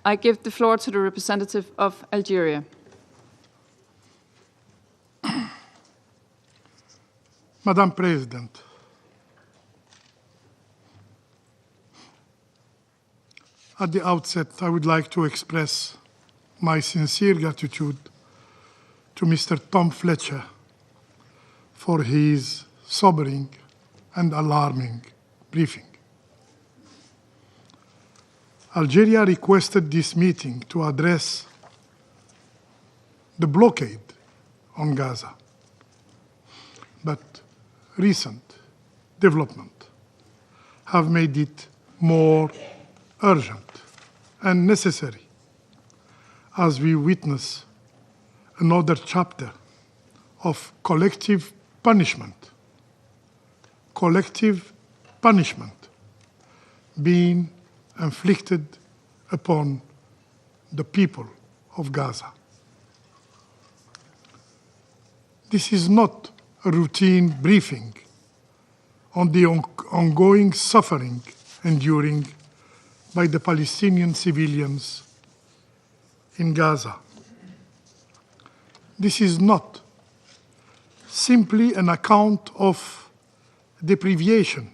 I give the floor to the representative of Algeria. Madam President, at the outset, I would like to express my sincere gratitude to Mr. Tom Fletcher for his sobering and alarming briefing. Algeria requested this meeting to address the blockade on Gaza, but recent development have made it more urgent and necessary as we witness another chapter of collective punishment being inflicted upon the people of Gaza. This is not a routine briefing on the ongoing suffering enduring by the Palestinian civilians in Gaza. This is not simply an account of deprivation.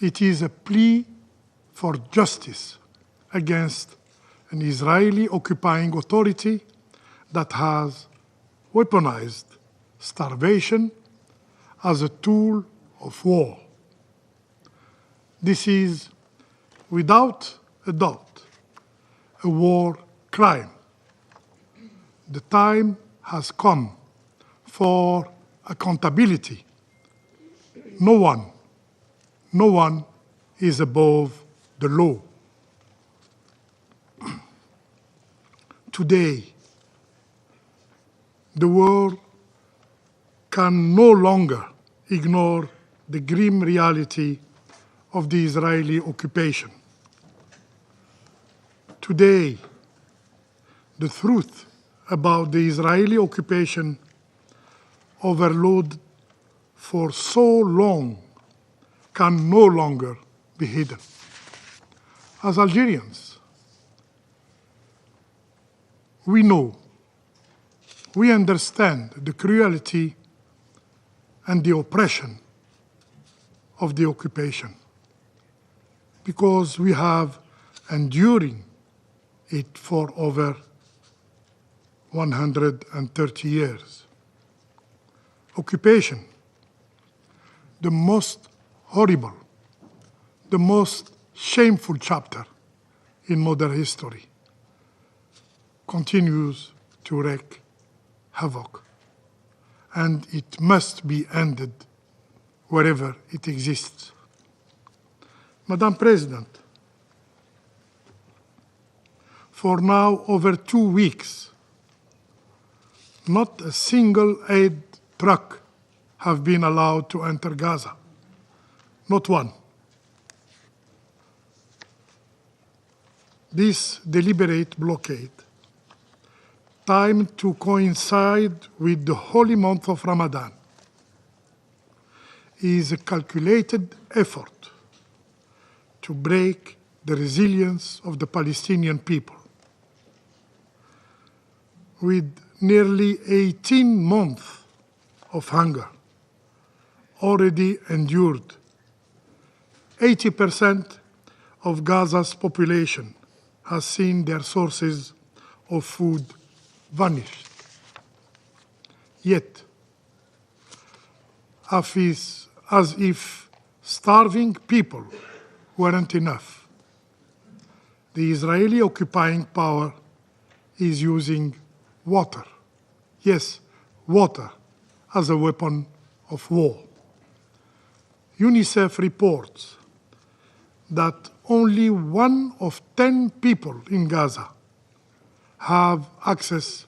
It is a plea for justice against an Israeli occupying authority that has weaponized starvation as a tool of war. This is, without a doubt, a war crime. The time has come for accountability. No one is above the law. Today, the world can no longer ignore the grim reality of the Israeli occupation. Today, the truth about the Israeli occupation overloaded for so long can no longer be hidden. As Algerians, we know, we understand the cruelty and the oppression of the occupation because we have enduring it for over 130 years. Occupation, the most horrible, the most shameful chapter in modern history, continues to wreak havoc, and it must be ended wherever it exists. Madam President, for now over 2 weeks, not a single aid truck have been allowed to enter Gaza. Not one. This deliberate blockade, timed to coincide with the holy month of Ramadan, is a calculated effort to break the resilience of the Palestinian people. With nearly 18 months of hunger already endured, 80% of Gaza's population has seen their sources of food vanished. Yet, as if starving people weren't enough, the Israeli occupying power is using water, yes, water, as a weapon of war. UNICEF reports that only 1 of 10 people in Gaza have access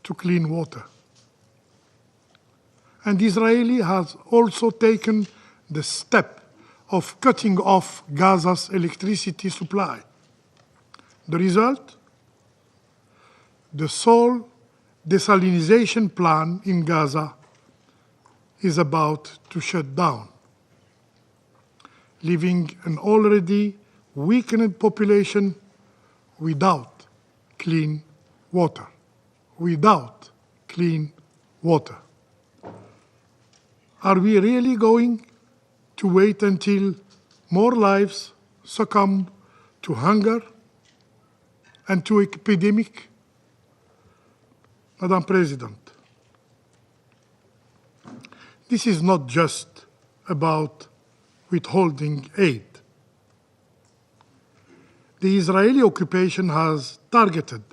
to clean water. And Israel has also taken the step of cutting off Gaza's electricity supply. The result? The sole desalination plant in Gaza is about to shut down, leaving an already weakened population without clean water. Without clean water. Are we really going to wait until more lives succumb to hunger and to epidemic? Madam President, this is not just about withholding aid. The Israeli occupation has targeted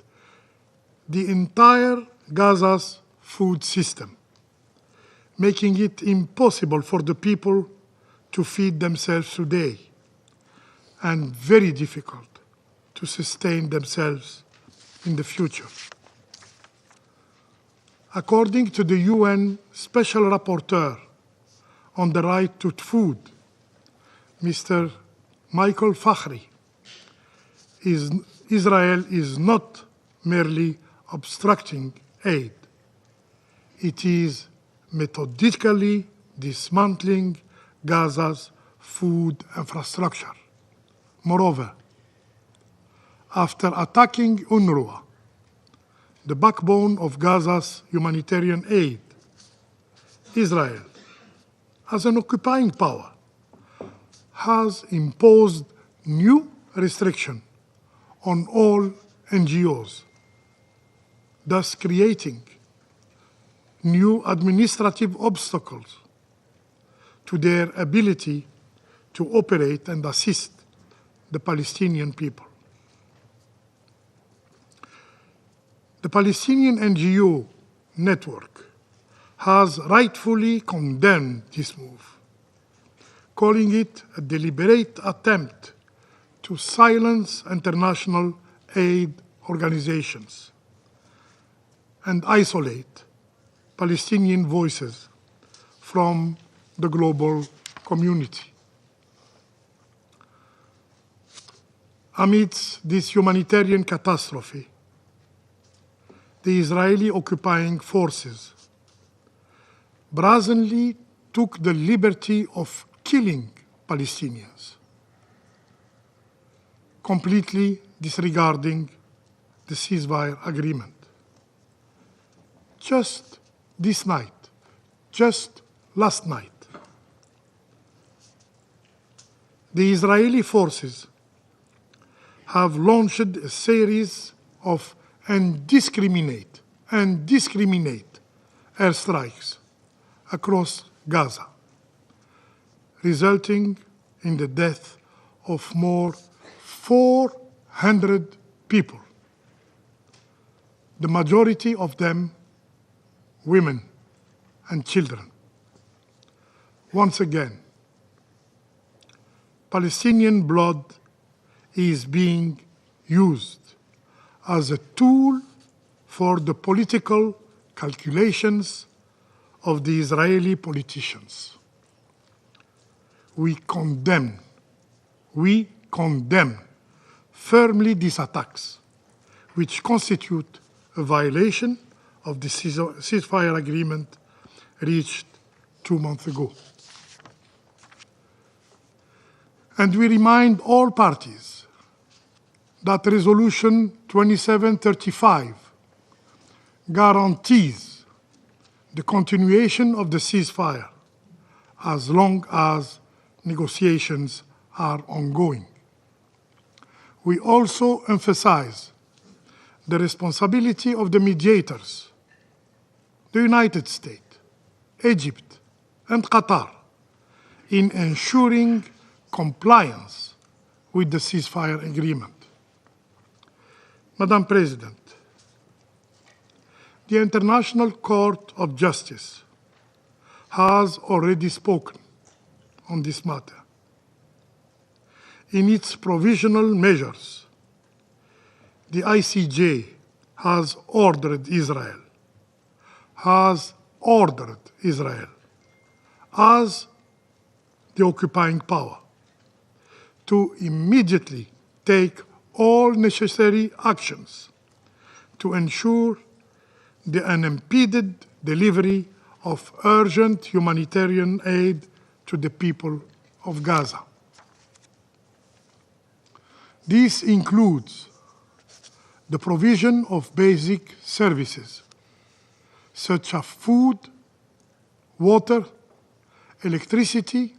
the entire Gaza's food system, making it impossible for the people to feed themselves today and very difficult to sustain themselves in the future. According to the UN Special Rapporteur on the right to food, Mr. Michael Fakhri, Israel is not merely obstructing aid. It is methodically dismantling Gaza's food infrastructure. Moreover, after attacking UNRWA, the backbone of Gaza's humanitarian aid, Israel, as an occupying power, has imposed new restrictions on all NGOs, thus creating new administrative obstacles to their ability to operate and assist the Palestinian people. The Palestinian NGO network has rightfully condemned this move, calling it a deliberate attempt to silence international aid organizations and isolate Palestinian voices from the global community. Amidst this humanitarian catastrophe, the Israeli occupying forces brazenly took the liberty of killing Palestinians, completely disregarding the ceasefire agreement. Just this night, just last night, the Israeli forces have launched a series of indiscriminate airstrikes across Gaza, resulting in the death of more 400 people, the majority of them women and children. Once again, Palestinian blood is being used as a tool for the political calculations of the Israeli politicians. We condemn firmly these attacks, which constitute a violation of the ceasefire agreement reached 2 months ago. And we remind all parties that Resolution 2735 guarantees the continuation of the ceasefire as long as negotiations are ongoing. We also emphasize the responsibility of the mediators, the United States, Egypt, and Qatar, in ensuring compliance with the ceasefire agreement. Madam President, the International Court of Justice has already spoken on this matter. In its provisional measures, the ICJ has ordered Israel as the occupying power to immediately take all necessary actions to ensure the unimpeded delivery of urgent humanitarian aid to the people of Gaza. This includes the provision of basic services, such as food, water, electricity,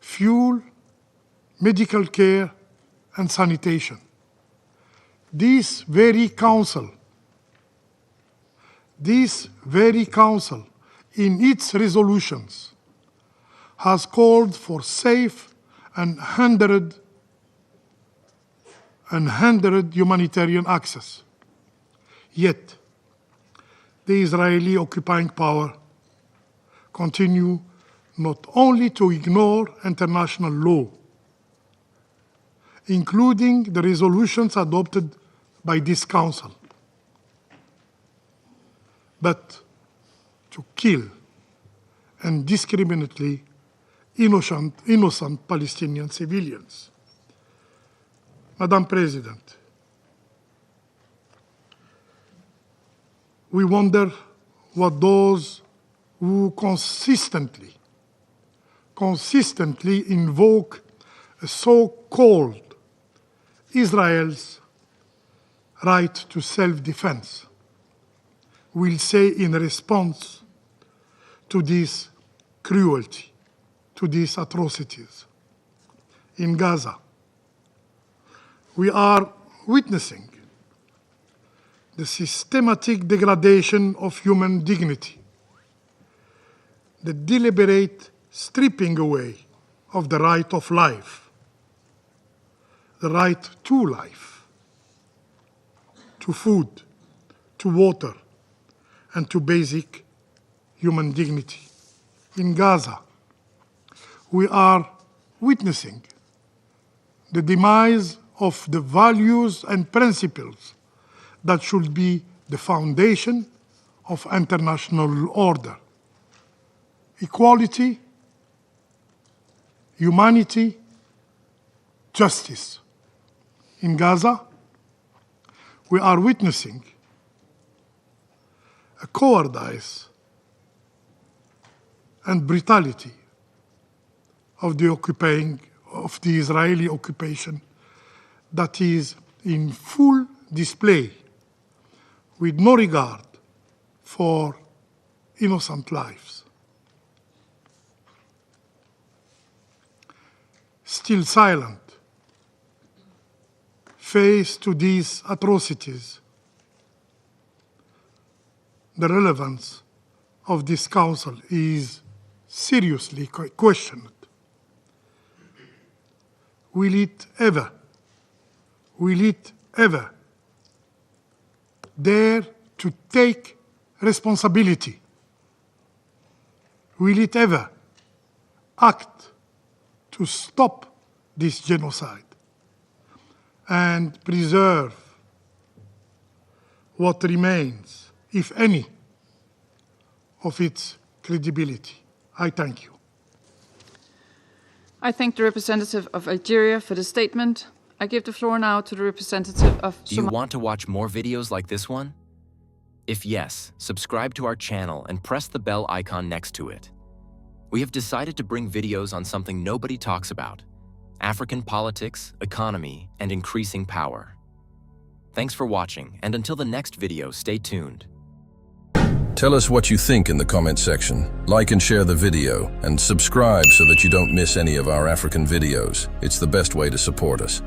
fuel, medical care, and sanitation. This very council, in its resolutions, has called for safe and unhindered humanitarian access. Yet, the Israeli occupying power continue not only to ignore international law, including the resolutions adopted by this Council, but to kill indiscriminately innocent Palestinian civilians. Madam President, we wonder what those who consistently invoke a so-called Israel's right to self-defense will say in response to this cruelty, to these atrocities. In Gaza, we are witnessing the systematic degradation of human dignity, the deliberate stripping away of the right of life, the right to life, to food, to water, and to basic human dignity. In Gaza, we are witnessing the demise of the values and principles that should be the foundation of international order: equality, humanity, justice. In Gaza, we are witnessing a cowardice and brutality of the Israeli occupation that is in full display, with no regard for innocent lives. Still silent, faced to these atrocities, the relevance of this Council is seriously questioned. Will it ever dare to take responsibility? Will it ever act to stop this genocide and preserve what remains, if any, of its credibility? I thank you. I thank the representative of Algeria for the statement. I give the floor now to the representative of Somalia. Do you want to watch more videos like this one? If yes, subscribe to our channel and press the bell icon next to it. We have decided to bring videos on something nobody talks about: African politics, economy, and increasing power. Thanks for watching, and until the next video, stay tuned. Tell us what you think in the comment section. Like and share the video, and subscribe so that you don't miss any of our African videos. It's the best way to support us.